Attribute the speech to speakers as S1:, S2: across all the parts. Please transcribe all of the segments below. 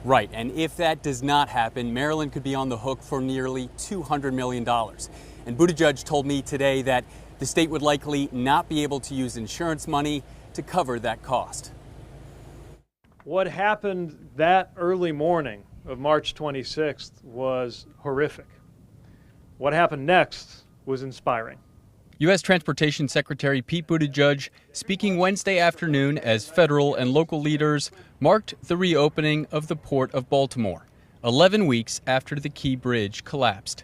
S1: Right, and if that does not happen, Maryland could be on the hook for nearly $200 million. And Buttigieg told me today that the state would likely not be able to use insurance money to cover that cost.
S2: What happened that early morning of March 26th was horrific. What happened next was inspiring.
S1: U.S. Transportation Secretary Pete Buttigieg speaking Wednesday afternoon as federal and local leaders marked the reopening of the Port of Baltimore, 11 weeks after the Key Bridge collapsed.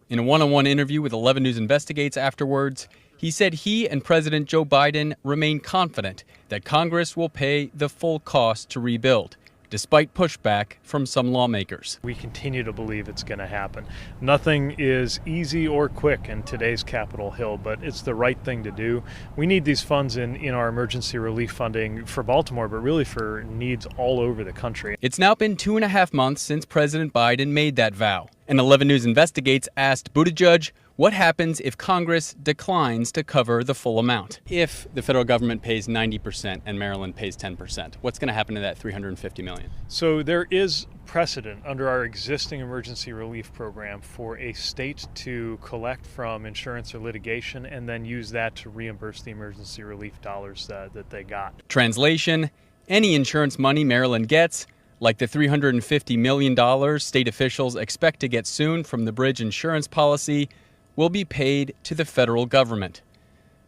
S1: In a one-on-one interview with 11 News Investigates afterwards, he said he and President Joe Biden remain confident that Congress will pay the full cost to rebuild, despite pushback from some lawmakers.
S2: We continue to believe it's going to happen. Nothing is easy or quick in today's Capitol Hill, but it's the right thing to do. We need these funds in our emergency relief funding for Baltimore, but really for needs all over the country.
S1: It's now been 2.5 months since President Biden made that vow. And 11 News Investigates asked Buttigieg what happens if Congress declines to cover the full amount. If the federal government pays 90% and Maryland pays 10%, what's going to happen to that $350 million?
S2: So there is precedent under our existing emergency relief program for a state to collect from insurance or litigation and then use that to reimburse the emergency relief dollars that they got.
S1: Translation, any insurance money Maryland gets, like the $350 million state officials expect to get soon from the bridge insurance policy, will be paid to the federal government.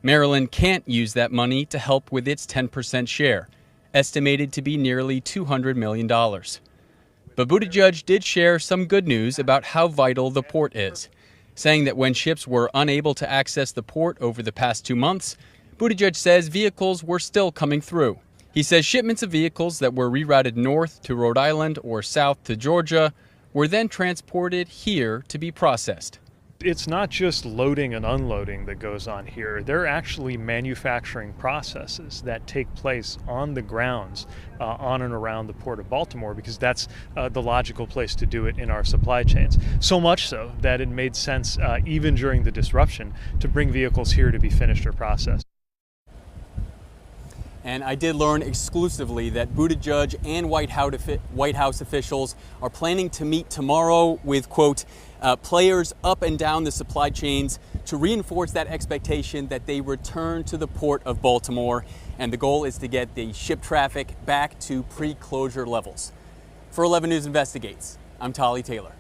S1: Maryland can't use that money to help with its 10% share, estimated to be nearly $200 million. But Buttigieg did share some good news about how vital the port is, saying that when ships were unable to access the port over the past 2 months, Buttigieg says vehicles were still coming through. He says shipments of vehicles that were rerouted north to Rhode Island or south to Georgia were then transported here to be processed.
S2: It's not just loading and unloading that goes on here. There are actually manufacturing processes that take place on the grounds on and around the Port of Baltimore because that's the logical place to do it in our supply chains. So much so that it made sense, even during the disruption, to bring vehicles here to be finished or processed.
S1: And I did learn exclusively that Buttigieg and White House officials are planning to meet tomorrow with, quote, players up and down the supply chains to reinforce that expectation that they return to the Port of Baltimore. And the goal is to get the ship traffic back to pre-closure levels. For 11 News Investigates, I'm Tolly Taylor.